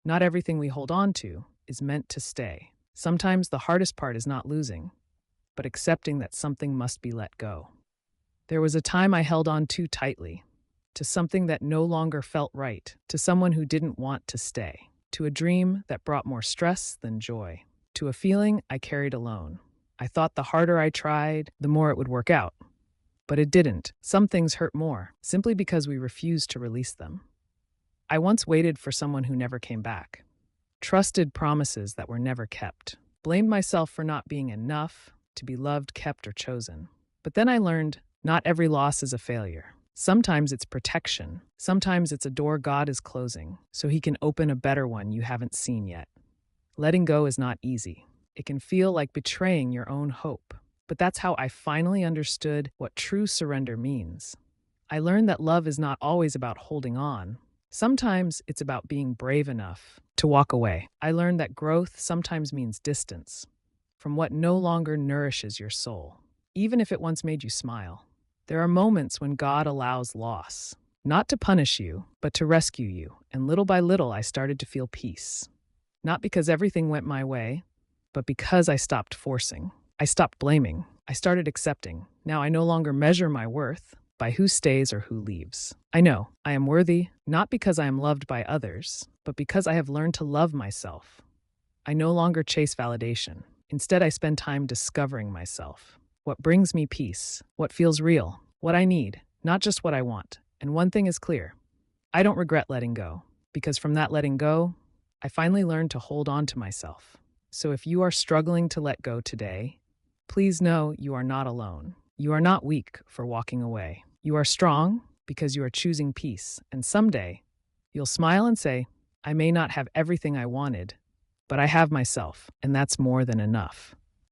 Not everything we hold on to is meant to stay. Sometimes the hardest part is not losing, but accepting that something must be let go. There was a time I held on too tightly to something that no longer felt right, to someone who didn't want to stay, to a dream that brought more stress than joy, to a feeling I carried alone. I thought the harder I tried, the more it would work out. But it didn't. Some things hurt more, simply because we refused to release them. I once waited for someone who never came back, trusted promises that were never kept, blamed myself for not being enough to be loved, kept, or chosen. But then I learned not every loss is a failure. Sometimes it's protection. Sometimes it's a door God is closing, so He can open a better one you haven't seen yet. Letting go is not easy. It can feel like betraying your own hope. But that's how I finally understood what true surrender means. I learned that love is not always about holding on. Sometimes it's about being brave enough to walk away. I learned that growth sometimes means distance from what no longer nourishes your soul, even if it once made you smile. There are moments when God allows loss, not to punish you, but to rescue you. And little by little, I started to feel peace. Not because everything went my way, but because I stopped forcing. I stopped blaming. I started accepting. Now I no longer measure my worth by who stays or who leaves. I know I am worthy, not because I am loved by others, but because I have learned to love myself. I no longer chase validation. Instead, I spend time discovering myself. What brings me peace, what feels real, what I need, not just what I want. And one thing is clear. I don't regret letting go, because from that letting go, I finally learned to hold on to myself. So if you are struggling to let go today, please know you are not alone. You are not weak for walking away. You are strong because you are choosing peace. And someday, you'll smile and say, I may not have everything I wanted, but I have myself, and that's more than enough.